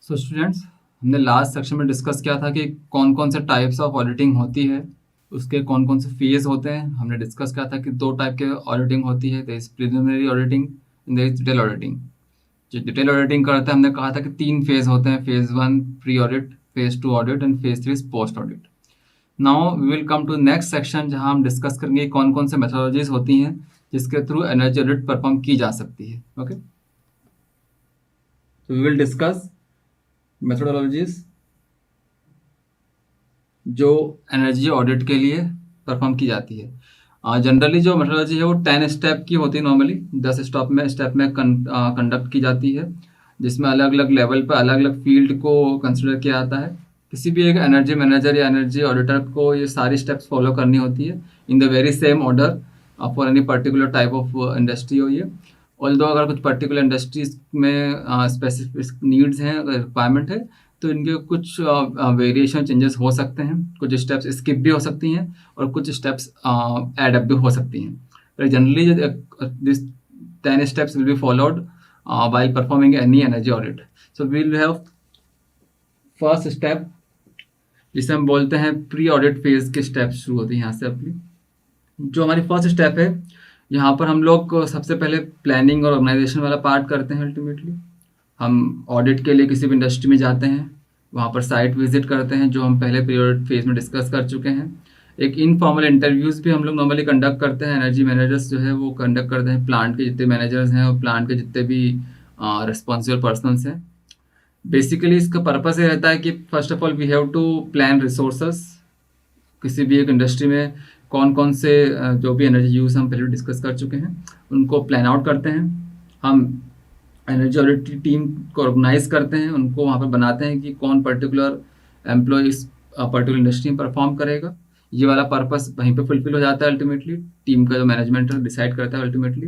So students, हमने last section में discuss किया था कि कौन कौन से टाइप्स ऑफ ऑडिटिंग होती है, उसके कौन कौन से फेज होते हैं। हमने डिस्कस किया था कि दो टाइप के ऑडिटिंग होती है, there is preliminary auditing and there is detail auditing. जो डिटेल ऑडिटिंग करते हैं, हमने कहा था कि 3 फेज होते हैं, phase 1 pre audit, phase 2 audit and phase 3 post audit. Now we will come to next section, जहां हम डिस्कस करेंगे कौन कौन से मेथोडोलॉजीज होती हैं जिसके थ्रू एनर्जी ऑडिट परफॉर्म की जा सकती है। ओके, तो वी विल डिस्कस मेथोडोलॉजीज जो एनर्जी ऑडिट के लिए परफॉर्म की जाती है। जनरली जो मेथोडोलॉजी है वो 10 स्टेप की होती है, नॉर्मली 10 स्टेप में कंडक्ट की जाती है, जिसमें अलग अलग लेवल पर अलग अलग फील्ड को कंसिडर किया जाता है। किसी भी एक एनर्जी मैनेजर या एनर्जी ऑडिटर को ये सारी स्टेप्स फॉलो करनी होती है in the very same order for any particular type of industry हो ये। ऑल्दो अगर कुछ पर्टिकुलर इंडस्ट्रीज में स्पेसिफिक नीड्स हैं, रिक्वायरमेंट है, तो इनके कुछ वेरिएशन चेंजेस हो सकते हैं, कुछ स्टेप्स स्किप भी हो सकती हैं और कुछ स्टेप्स ऐड अप भी हो सकती हैं। पर generally this 10 steps will be followed while performing any energy audit. So we will have first step, जिसे हम बोलते हैं प्री ऑडिट फेज के स्टेप्स शुरू होते हैं यहाँ से अपनी। जो हमारी फर्स्ट स्टेप है, यहाँ पर हम लोग सबसे पहले प्लानिंग और ऑर्गेनाइजेशन वाला पार्ट करते हैं। अल्टीमेटली हम ऑडिट के लिए किसी भी इंडस्ट्री में जाते हैं, वहाँ पर साइट विजिट करते हैं, जो हम पहले प्री ऑडिट फेज में डिस्कस कर चुके हैं। एक इनफॉर्मल इंटरव्यूज़ भी हम लोग नॉर्मली कंडक्ट करते हैं। एनर्जी मैनेजर्स जो है वो कंडक्ट करते हैं, प्लांट के जितने मैनेजर्स हैं और प्लांट के जितने भी रिस्पॉन्सिबल पर्सनस हैं। बेसिकली इसका पर्पस ये रहता है कि first of all we have to plan resources. किसी भी एक इंडस्ट्री में कौन कौन से जो भी एनर्जी यूज़ हम पहले डिस्कस कर चुके हैं, उनको प्लान आउट करते हैं। हम एनर्जी ऑडिट टीम को ऑर्गेनाइज करते हैं, उनको वहाँ पर बनाते हैं कि कौन पर्टिकुलर एम्प्लॉय इस पर्टिकुलर इंडस्ट्री में परफॉर्म करेगा। ये वाला पर्पस वहीं पे फुलफिल हो जाता है। अल्टीमेटली टीम का जो मैनेजमेंट है डिसाइड करता है। अल्टीमेटली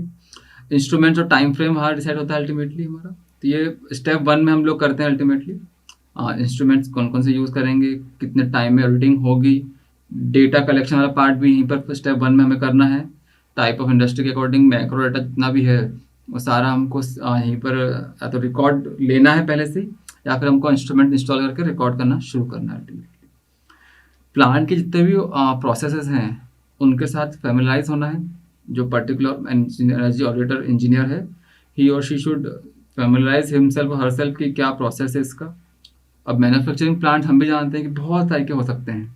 इंस्ट्रूमेंट्स और टाइम फ्रेम वहाँ डिसाइड होता है अल्टीमेटली हमारा। तो ये स्टेप 1 में हम लोग करते हैं। अल्टीमेटली इंस्ट्रूमेंट्स कौन कौन से यूज़ करेंगे, कितने टाइम में ऑडिटिंग होगी, डेटा कलेक्शन वाला पार्ट भी यहीं पर स्टेप 1 में हमें करना है। टाइप ऑफ इंडस्ट्री के अकॉर्डिंग मैक्रो डाटा जितना भी है वो सारा हमको यहीं पर या तो रिकॉर्ड लेना है पहले से, या फिर हमको इंस्ट्रूमेंट इंस्टॉल करके रिकॉर्ड करना शुरू करना है। अल्टीमेटली प्लांट के जितने भी प्रोसेसेस हैं उनके साथ फैमिलाइज होना है। जो पर्टिकुलर एनर्जी ऑडिटर इंजीनियर है, ही और शी शुड फैमिलाइज हिमसेल्फ और हरसेल्फ की क्या प्रोसेस है इसका। अब मैन्युफैक्चरिंग प्लांट हम भी जानते हैं कि बहुत तरीके हो सकते हैं,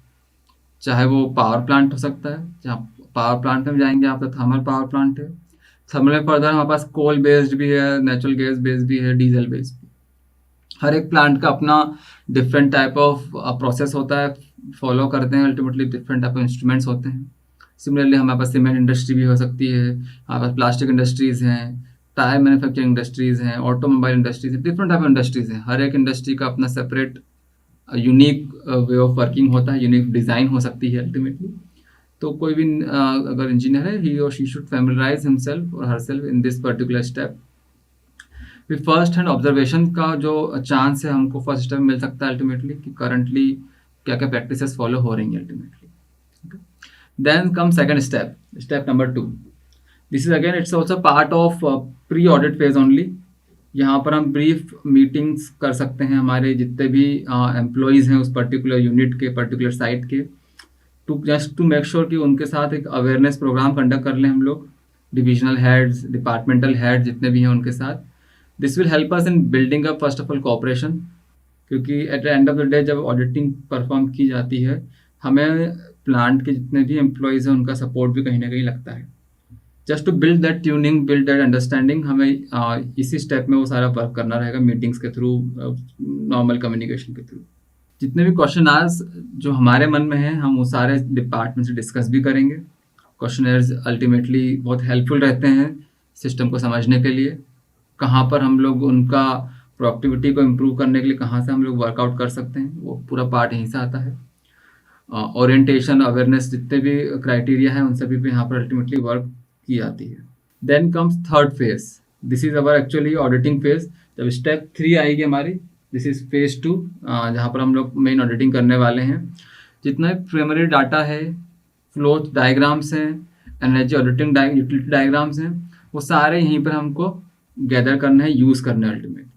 चाहे वो पावर प्लांट हो सकता है, जहाँ पावर प्लांट में जाएंगे आप तो थर्मल पावर प्लांट है। थर्मल में फर्दर हमारे पास कोल बेस्ड भी है, नेचुरल गैस बेस्ड भी है, डीजल बेस्ड भी। हर एक प्लांट का अपना डिफरेंट टाइप ऑफ प्रोसेस होता है, फॉलो करते हैं। Ultimately different type of instruments होते हैं। सिमिलरली हमारे पास सीमेंट इंडस्ट्री भी हो सकती है, हमारे पास प्लास्टिक इंडस्ट्रीज़ हैं, टायर मैन्युफैक्चरिंग इंडस्ट्रीज़ हैं, ऑटोमोबाइल इंडस्ट्रीज हैं, डिफरेंट टाइप ऑफ इंडस्ट्रीज़ हैं। हर एक इंडस्ट्री का अपना separate unique way of working होता है, यूनिक डिज़ाइन हो सकती है अल्टीमेटली। तो कोई भी अगर इंजीनियर है, ही और शी शुड फैमिलाइज हिमसेल्फ और herself in this particular step. फिर फर्स्ट हैंड ऑब्जर्वेशन का जो चांस है हमको फर्स्ट स्टेप मिल सकता है अल्टीमेटली, कि करंटली क्या क्या प्रैक्टिसेस फॉलो हो रही हैं ultimately. Then come second step, step number 2। This is again it's also part of pre audit phase only. यहाँ पर हम ब्रीफ मीटिंग्स कर सकते हैं हमारे जितने भी एम्प्लॉयज़ हैं उस पर्टिकुलर यूनिट के, पर्टिकुलर साइट के, to just to make sure कि उनके साथ एक अवेयरनेस प्रोग्राम कंडक्ट कर लें हम लोग, डिविजनल हेड्स, डिपार्टमेंटल हेड जितने भी हैं उनके साथ। This will help us in building up first of all cooperation, क्योंकि at the end of the day जब ऑडिटिंग परफॉर्म की जाती है, हमें प्लांट के जितने भी एम्प्लॉयज़ हैं उनका सपोर्ट भी कहीं ना कहीं लगता है। Just to build that tuning, build that understanding, हमें इसी स्टेप में वो सारा वर्क करना रहेगा, मीटिंग्स के थ्रू, नॉर्मल कम्युनिकेशन के थ्रू। जितने भी क्वेश्चन आज जो हमारे मन में हैं, हम वो सारे डिपार्टमेंट से डिस्कस भी करेंगे। क्वेश्चनर्स अल्टीमेटली बहुत हेल्पफुल रहते हैं सिस्टम को समझने के लिए, कहाँ पर हम लोग उनका प्रोडक्टिविटी को इम्प्रूव करने के लिए कहाँ से हम लोग वर्कआउट कर सकते हैं, वो पूरा पार्ट यहीं से आता है। ओरिएंटेशन, अवेयरनेस, जितने भी क्राइटेरिया हैं उन सभी पे यहाँ पर अल्टीमेटली वर्क की जाती है। Then comes third phase, this is our actually auditing phase. जब स्टेप 3 आएगी हमारी, दिस इज फेज 2, जहाँ पर हम लोग मेन ऑडिटिंग करने वाले हैं। जितना प्राइमरी डाटा है, फ्लो डायग्राम्स हैं, एनर्जी ऑडिटिंग यूटिलिटी डायग्राम्स हैं, वो सारे यहीं पर हमको गैदर करना है, यूज़ करना है अल्टीमेटली।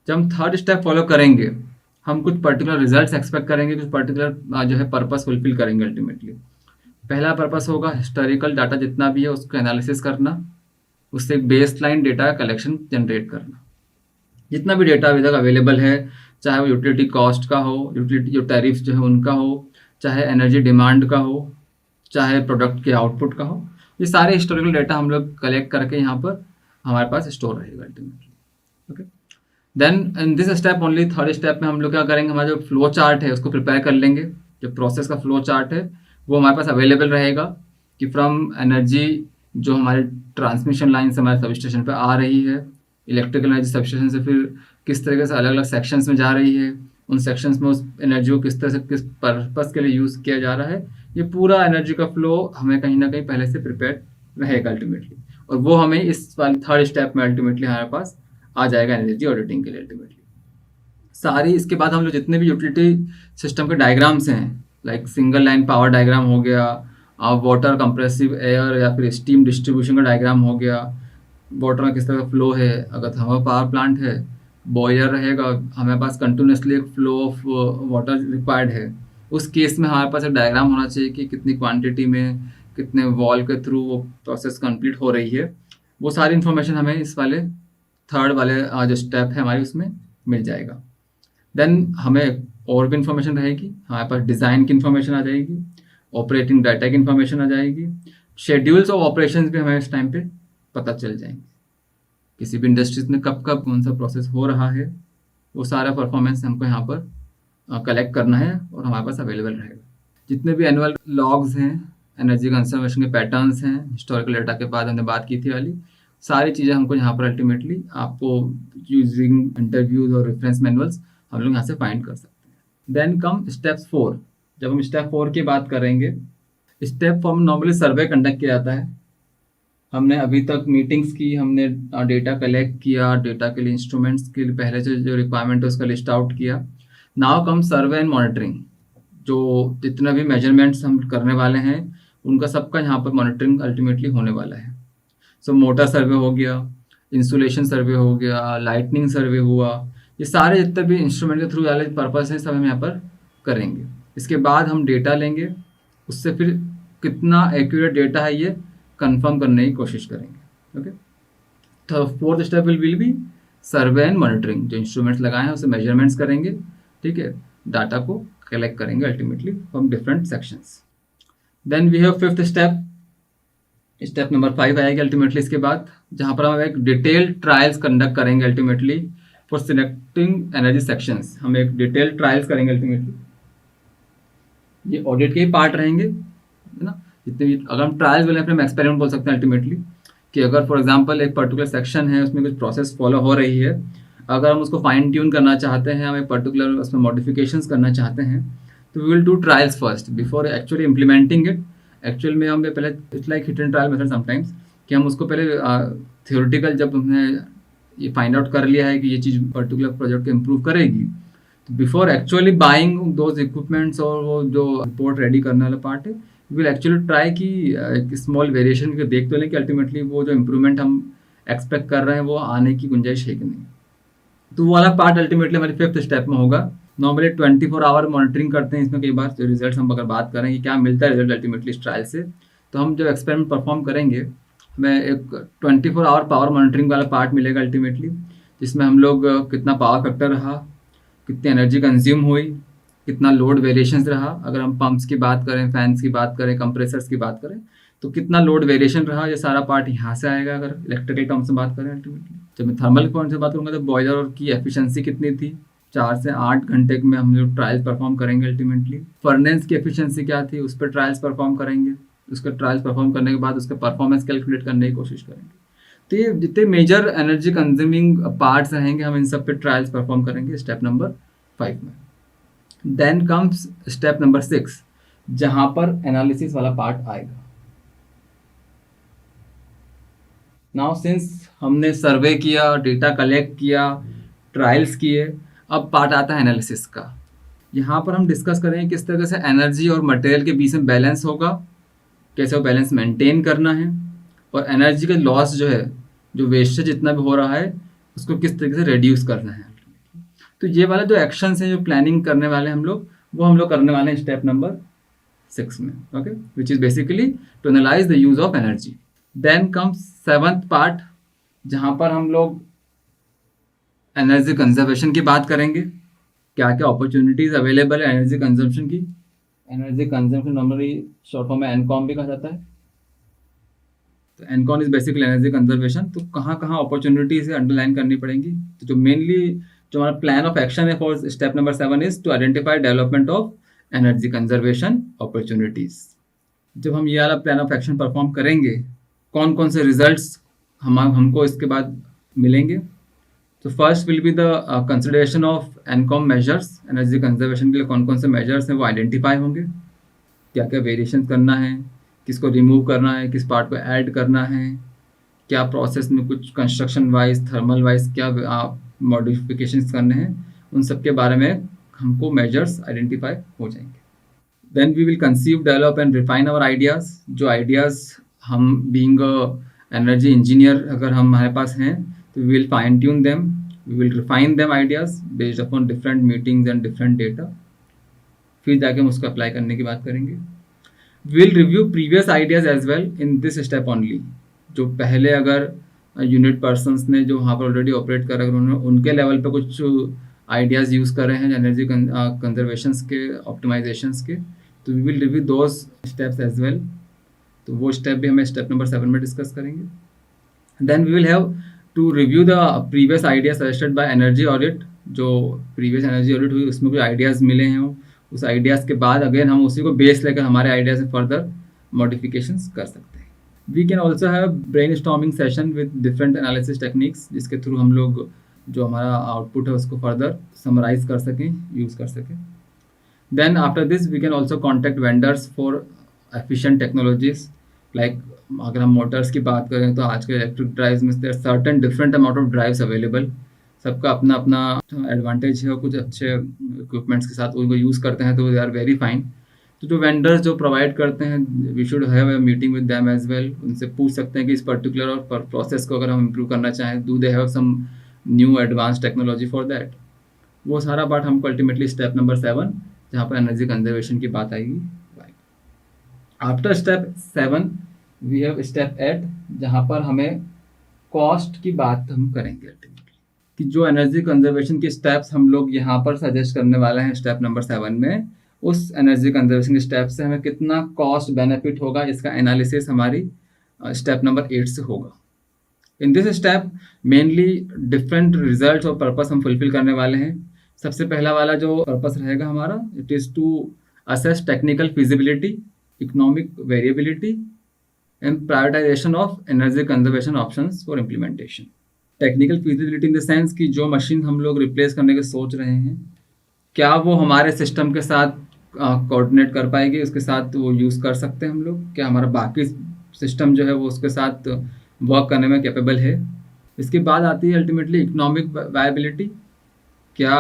जब हम थर्ड स्टेप फॉलो करेंगे, हम कुछ पर्टिकुलर रिजल्ट्स एक्सपेक्ट करेंगे, कुछ पर्टिकुलर जो है पर्पस फुलफिल करेंगे अल्टीमेटली। पहला पर्पस होगा हिस्टोरिकल डाटा जितना भी है उसको एनालिसिस करना, उससे एक base line data collection generate करना। जितना भी डेटा अभी तक अवेलेबल है, चाहे वो यूटिलिटी कॉस्ट का हो, यूटिलिटी जो टैरिफ्स जो है उनका हो, चाहे एनर्जी डिमांड का हो, चाहे प्रोडक्ट के आउटपुट का हो, ये सारे हिस्टोरिकल डेटा हम लोग कलेक्ट करके यहाँ पर हमारे पास स्टोर रहेगा ultimately. Okay, then in this step only, third step में हम लोग क्या करेंगे, हमारा जो फ्लो चार्ट है उसको प्रिपेयर कर लेंगे। जो प्रोसेस का फ्लो चार्ट है वो हमारे पास अवेलेबल रहेगा कि फ्रॉम एनर्जी जो हमारे ट्रांसमिशन लाइन से हमारे सब स्टेशन पर आ रही है, इलेक्ट्रिकल एनर्जी सब स्टेशन से फिर किस तरीके से अलग अलग सेक्शंस में जा रही है, उन सेक्शंस में उस एनर्जी को किस तरह से किस पर्पस के लिए यूज़ किया जा रहा है, ये पूरा एनर्जी का फ्लो हमें कहीं ना कहीं पहले से प्रिपेयर रहेगा अल्टीमेटली। और वो हमें इस वाले थर्ड स्टेप में अल्टीमेटली हमारे पास आ जाएगा एनर्जी ऑडिटिंग के लिए अल्टीमेटली। सारी इसके बाद हम लोग जितने भी यूटिलिटी सिस्टम के डायग्राम्स हैं, like single line power diagram हो गया, वाटर कंप्रेसिव एयर या फिर स्टीम डिस्ट्रीब्यूशन का डायग्राम हो गया, वाटर में किस तरह का फ्लो है, अगर थर्मल पावर प्लांट है, बॉयलर रहेगा, हमारे पास कंटिन्यूसली एक फ्लो ऑफ वाटर रिक्वायर्ड है, उस केस में हमारे पास एक डायग्राम होना चाहिए कि कितनी क्वांटिटी में कितने वॉल के थ्रू वो प्रोसेस कंप्लीट हो रही है। वो सारी इन्फॉर्मेशन हमें इस वाले थर्ड वाले जो स्टेप है हमारी उसमें मिल जाएगा। देन हमें और भी इन्फॉर्मेशन रहेगी, हमारे पास डिज़ाइन की इन्फॉर्मेशन आ जाएगी, ऑपरेटिंग डाटा की इन्फॉर्मेशन आ जाएगी, शेड्यूल्स ऑफ ऑपरेशंस भी हमें इस टाइम पे पता चल जाएंगे, किसी भी इंडस्ट्रीज में कब कब कौन सा प्रोसेस हो रहा है, वो सारा परफॉर्मेंस हमको यहाँ पर कलेक्ट करना है और हमारे पास अवेलेबल रहेगा। जितने भी एनुअल लॉग्स हैं, एनर्जी कंजर्वेशन के पैटर्न्स हैं, हिस्टोरिकल डाटा के बाद हमने बात की थी वाली सारी चीज़ें हमको यहाँ पर अल्टीमेटली आपको यूजिंग इंटरव्यूज और रेफरेंस मैनुअल्स हम लोग यहाँ से फाइंड कर सकते हैं। Then come step 4। जब हम स्टेप 4 की बात करेंगे, स्टेप 4 में नॉर्मली सर्वे कंडक्ट किया जाता है। हमने अभी तक मीटिंग्स की, हमने डेटा कलेक्ट किया, डेटा के लिए इंस्ट्रूमेंट्स के लिए पहले से जो रिक्वायरमेंट है उसका लिस्ट आउट किया। Now come survey and monitoring. जो जितना भी मेजरमेंट्स हम करने वाले हैं उनका सबका यहाँ पर मॉनिटरिंग अल्टीमेटली होने वाला है। सो मोटर सर्वे हो गया, इंसुलेशन सर्वे हो गया, लाइटनिंग सर्वे हुआ, ये सारे जितने भी इंस्ट्रूमेंट के थ्रू वाले पर्पस हैं सब हम यहाँ पर करेंगे। इसके बाद हम डेटा लेंगे, उससे फिर कितना एक्यूरेट डेटा है ये कंफर्म करने की कोशिश करेंगे। ओके, तो fourth step will be survey and monitoring. जो इंस्ट्रूमेंट्स लगाए हैं उसे मेजरमेंट्स करेंगे, ठीक है, डाटा को कलेक्ट करेंगे ultimately from different sections. Then we have fifth step, step number 5 आएगी अल्टीमेटली इसके बाद, जहाँ पर हम एक डिटेल ट्रायल्स कंडक्ट करेंगे ultimately for selecting energy sections. हम एक डिटेल ट्रायल्स करेंगे अल्टीमेटली, ये ऑडिट के ही पार्ट रहेंगे, है ना। जितने भी अगर हम ट्रायल्स बोले फिर हम एक्सपेरिमेंट बोल सकते हैं अल्टीमेटली, कि अगर फॉर एग्जांपल एक पर्टिकुलर सेक्शन है उसमें कुछ प्रोसेस फॉलो हो रही है, अगर हम उसको फाइन ट्यून करना चाहते हैं, हम एक पर्टिकुलर उसमें मॉडिफिकेशंस करना चाहते हैं, तो we will do trials first before actually implementing it. Actual में हम पहले it's like hit and trial method sometimes, कि हम उसको पहले थियोरेटिकल जब हमने ये फाइंड आउट कर लिया है कि ये चीज़ पर्टिकुलर प्रोजेक्ट को इम्प्रूव करेगी, तो before actually buying those equipments और वो जो रिपोर्ट रेडी करने वाला पार्ट है, विल एक्चुअली ट्राई कि एक स्मॉल वेरिएशन के देख तो लें कि अल्टीमेटली वो जो इम्प्रूवमेंट हम एक्सपेक्ट कर रहे हैं वो आने की गुंजाइश है कि नहीं। तो वो वाला पार्ट अल्टीमेटली हमारे फिफ्थ स्टेप में होगा। नॉर्मली 24 आवर मॉनिटरिंग करते हैं इसमें, कई बार जो रिजल्ट हम अगर बात करें कि क्या मिलता है रिजल्ट अल्टीमेटली इस ट्रायल से, तो हम जब एक्सपेरिमेंट परफॉर्म करेंगे हमें एक 24 आवर पावर मॉनिटरिंग वाला पार्ट मिलेगा अल्टीमेटली, जिसमें हम लोग कितना पावर फैक्टर रहा, कितनी एनर्जी कंज्यूम हुई, कितना लोड वेरिएशंस रहा, अगर हम पंप्स की बात करें, फैंस की बात करें, कंप्रेसर्स की बात करें, तो कितना लोड वेरिएशन रहा, ये सारा पार्ट यहाँ से आएगा। अगर इलेक्ट्रिकल टर्म्स में बात करें अल्टीमेटली, जब मैं थर्मल पॉइंट से बात करूँगा तो बॉयलर की एफिशिएंसी कितनी थी, 4 से 8 घंटे में हम लोग ट्रायल्स परफॉर्म करेंगे अल्टीमेटली। फर्नेस की एफिशिएंसी क्या थी उस पर ट्रायल्स परफॉर्म करेंगे, उसका ट्रायल्स परफॉर्म करने के बाद उसका परफॉर्मेंस कैलकुलेट करने की कोशिश करेंगे। तो ये जितने मेजर एनर्जी कंज्यूमिंग पार्ट्स रहेंगे हम इन सब पे ट्रायल्स परफॉर्म करेंगे स्टेप नंबर 5 में। देन कम्स स्टेप नंबर 6, जहां पर एनालिसिस वाला पार्ट आएगा। नाउ सिंस हमने सर्वे किया, डेटा कलेक्ट किया, ट्रायल्स किए, अब पार्ट आता है एनालिसिस का। यहाँ पर हम डिस्कस करेंगे किस तरह से एनर्जी और मटेरियल के बीच में बैलेंस होगा, कैसे वो बैलेंस मेंटेन करना है, और एनर्जी का लॉस जो है, जो वेस्टेज जितना भी हो रहा है उसको किस तरीके से रिड्यूस करना है। तो ये वाला जो एक्शंस है, जो प्लानिंग करने वाले हम लोग, वो हम लोग करने वाले हैं स्टेप नंबर 6 में. Okay, which is basically to analyse the use of energy. Then comes 7th part, जहाँ पर हम लोग एनर्जी कंजर्वेशन की बात करेंगे. क्या क्या अपॉर्चुनिटीज अवेलेबल है एनर्जी कंजम्पशन की. Energy consumption normally short form में एनकॉम भी कहा जाता है. तो एनकॉन इज बेसिकली एनर्जी कंजर्वेशन. तो कहाँ कहाँ अपॉर्चुनिटीज है अंडरलाइन करनी पड़ेंगी. तो जो मेनली जो हमारा प्लान ऑफ एक्शन है for step number 7 is to identify development of energy conservation opportunities. जब हम ये वाला प्लान ऑफ एक्शन परफॉर्म करेंगे, कौन कौन से रिजल्ट्स हमको इसके बाद मिलेंगे. तो first will be the consideration of Encom measures. Energy conservation के लिए कौन कौन से मेजर्स हैं वो आइडेंटिफाई होंगे. क्या क्या वेरिएशन करना है, किसको रिमूव करना है, किस पार्ट को ऐड करना है, क्या प्रोसेस में कुछ कंस्ट्रक्शन वाइज, थर्मल वाइज क्या मॉडिफिकेशंस करने हैं, उन सब के बारे में हमको मेजर्स आइडेंटिफाई हो जाएंगे. Then we will conceive, develop and refine our ideas. जो आइडियाज़ हम बीइंग एनर्जी इंजीनियर अगर हमारे पास हैं, तो we will fine tune them, we will refine them ideas based upon different meetings and different data. फिर जाके हम उसको अप्लाई करने की बात करेंगे. Will review previous ideas as well in this step only. जो पहले अगर यूनिट पर्सनस ने जो वहाँ पर ऑलरेडी ऑपरेट कर रहे हैं, उन्होंने उनके लेवल पे कुछ आइडियाज़ यूज़ कर रहे हैं एनर्जी कंजर्वेशंस के, ऑप्टिमाइजेशंस के, तो we will review those steps as well. तो वो स्टेप भी हमें स्टेप नंबर 7 में डिस्कस करेंगे. Then we will have to review the previous ideas suggested by energy audit. जो प्रीवियस एनर्जी ऑडिट हुई उसमें कुछ आइडियाज़ मिले हैं, उस आइडियाज़ के बाद अगेन हम उसी को बेस लेकर हमारे आइडियाज़ में फर्दर मॉडिफिकेशंस कर सकते हैं. We can also have brainstorming session with different analysis techniques, जिसके थ्रू हम लोग जो हमारा आउटपुट है उसको फर्दर समराइज कर सकें, यूज़ कर सकें. Then after this we can also contact vendors for efficient technologies. Like अगर हम मोटर्स की बात करें तो आजकल इलेक्ट्रिक ड्राइव्स में there certain different amount of drives available. सबका अपना अपना एडवांटेज है, कुछ अच्छे इक्विपमेंट्स के साथ उनको यूज़ करते हैं तो दे आर वेरी फाइन. तो जो वेंडर्स जो प्रोवाइड करते हैं, we should have a meeting with them as well. उनसे पूछ सकते हैं कि इस पर्टिकुलर और प्रोसेस को अगर हम इम्प्रूव करना चाहें, do they have some new advance technology for that. वो सारा पार्ट हमको अल्टीमेटली स्टेप नंबर 7 जहाँ पर एनर्जी कंजर्वेशन की बात आएगी. After step 7 we have step 8, जहाँ पर हमें कॉस्ट की बात हम करेंगे अल्टीमेटली, कि जो एनर्जी कंजर्वेशन के स्टेप्स हम लोग यहाँ पर सजेस्ट करने वाले हैं स्टेप नंबर 7 में, उस एनर्जी कंजर्वेशन के स्टेप से हमें कितना कॉस्ट बेनिफिट होगा, इसका एनालिसिस हमारी स्टेप नंबर 8 से होगा. इन this step mainly different results और पर्पस हम फुलफिल करने वाले हैं. सबसे पहला वाला जो पर्पस रहेगा हमारा, it is to assess technical feasibility, economic variability and prioritisation of energy conservation options for implementation. Technical feasibility in the sense कि जो मशीन हम लोग रिप्लेस करने के सोच रहे हैं, क्या वो हमारे सिस्टम के साथ कोऑर्डिनेट कर पाएगी, उसके साथ वो यूज़ कर सकते हैं हम लोग, क्या हमारा बाकी सिस्टम जो है वो उसके साथ वर्क करने में कैपेबल है. इसके बाद आती है अल्टीमेटली इकोनॉमिक वायबिलिटी. क्या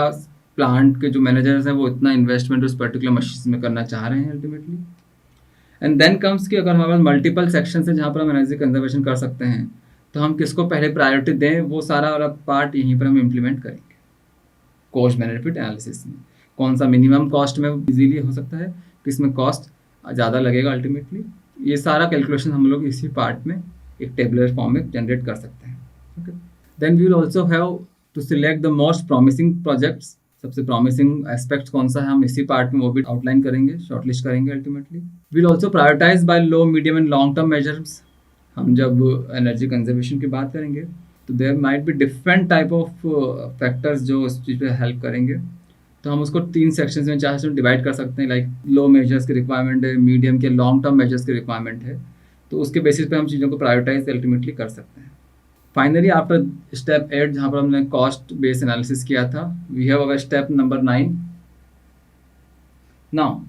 प्लांट के जो मैनेजर्स हैं वो इतना इन्वेस्टमेंट उस पर्टिकुलर मशीन में करना चाह रहे हैं अल्टीमेटली. एंड देन कम्स कि अगर हमारे पास मल्टीपल सेक्शन है जहाँ पर हम एनर्जी कंजर्वेशन कर सकते हैं, तो हम किसको पहले प्रायोरिटी दें, वो सारा वाला पार्ट यहीं पर हम इम्प्लीमेंट करेंगे. कॉस्ट बेनिफिट एनालिसिस में कौन सा मिनिमम कॉस्ट में इजीली हो सकता है, किसमें कॉस्ट ज़्यादा लगेगा अल्टीमेटली, ये सारा कैलकुलेशन हम लोग इसी पार्ट में एक टेबुलर फॉर्म में जनरेट कर सकते हैं. Okay. Then we will also have to select the most promising projects. सबसे प्रॉमिसिंग एस्पेक्ट कौन सा है, हम इसी पार्ट में वो भी आउटलाइन करेंगे, शॉर्टलिस्ट करेंगे ultimately. We will also prioritise by low, medium and long term measures. हम जब एनर्जी कंजर्वेशन की बात करेंगे तो there might be different type of factors जो उस चीज़ पे हेल्प करेंगे. तो हम उसको 3 सेक्शंस में चाहे डिवाइड कर सकते हैं. लाइक लो मेजर्स की रिक्वायरमेंट है, मीडियम के, लॉन्ग टर्म मेजर्स की रिक्वायरमेंट है. तो उसके बेसिस पे हम चीज़ों को प्रायोरिटाइज अल्टीमेटली कर सकते हैं. फाइनली आफ्टर स्टेप 8 जहाँ पर हमने कॉस्ट बेस्ड एनालिसिस किया था, we have our step number 9. Now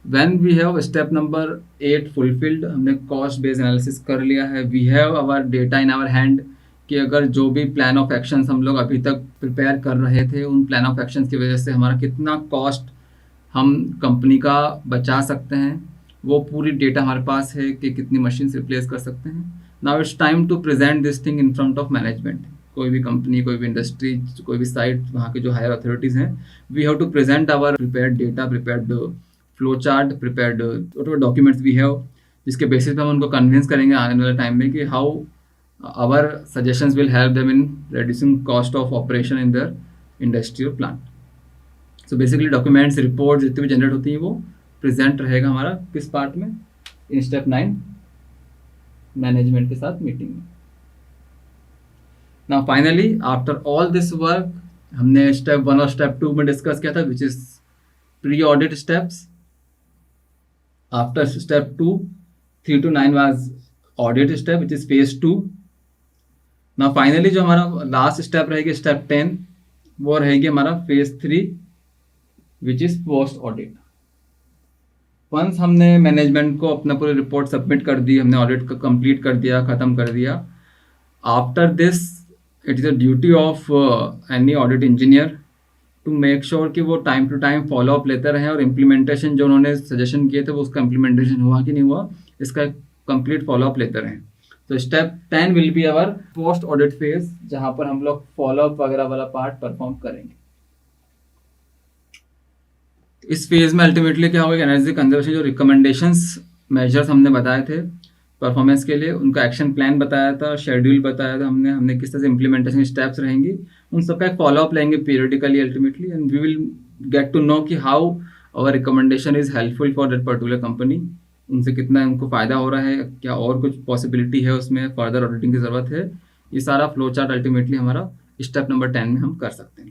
when we have step number 8 fulfilled, हमने कॉस्ट बेस्ड एनालिसिस कर लिया है, we have our data in our hand, कि अगर जो भी प्लान ऑफ एक्शंस हम लोग अभी तक प्रिपेयर कर रहे थे, उन प्लान ऑफ एक्शंस की वजह से हमारा कितना कॉस्ट हम कंपनी का बचा सकते हैं, वो पूरी डेटा हमारे पास है कि कितनी मशीन्स रिप्लेस कर सकते हैं. Now it's time to present this thing in front of management. कोई भी कंपनी, कोई भी इंडस्ट्री, कोई भी साइट, वहाँ के जो हायर अथॉरिटीज़ हैं, we have to present our prepared data, prepared flow chart, prepared documents we have, जिसके बेसिस पे हम उनको कन्विंस करेंगे आने वाले टाइम में कि how our suggestions will help them in reducing cost of operation in their industrial plant. So basically documents, report जितनी भी जनरेट होती हैं वो प्रेजेंट रहेगा हमारा किस पार्ट में, इन स्टेप 9 मैनेजमेंट के साथ मीटिंग में। Now finally after all this work, हमने स्टेप 1 और स्टेप 2 में डिस्कस किया था, which is pre audit steps. After step 2, 3 to 9 was audit step which is phase 2। Now finally जो हमारा लास्ट स्टेप रहेगी स्टेप 10, वो रहेगी हमारा phase 3 which is post audit. Once हमने मैनेजमेंट को अपना पूरी रिपोर्ट सबमिट कर दी, हमने ऑडिट को कंप्लीट कर दिया, ख़त्म कर दिया, after this it is a duty of any audit engineer to make sure कि वो time to time follow up लेते रहें और इम्प्लीमेंटेशन जो उन्होंने सजेशन किए थे वो उसका इम्प्लीमेंटेशन हुआ कि नहीं हुआ, इसका कंप्लीट फॉलो अप लेते रहें। तो step 10 will be our post audit phase, जहाँ पर हम लोग फॉलो अप वगैरह वाला पार्ट परफॉर्म करेंगे। इस फेज में अल्टीमेटली क्या होगा, एनर्जी कंजर्वेशन जो रिकमेंडेशंस मेजर्स हमने बताए थे परफॉर्मेंस के लिए, उनका एक्शन प्लान बताया था, शेड्यूल बताया था हमने किस तरह से इम्प्लीमेंटेशन स्टेप्स रहेंगी, उन सबका एक फॉलो अप लेंगे periodically ultimately, and we will get to know कि how our recommendation is helpful for that particular company, उनसे कितना उनको फ़ायदा हो रहा है, क्या और कुछ पॉसिबिलिटी है उसमें फर्दर ऑडिटिंग की ज़रूरत है। ये सारा फ्लो चार्ट अल्टीमेटली हमारा स्टेप नंबर 10 में हम कर सकते हैं।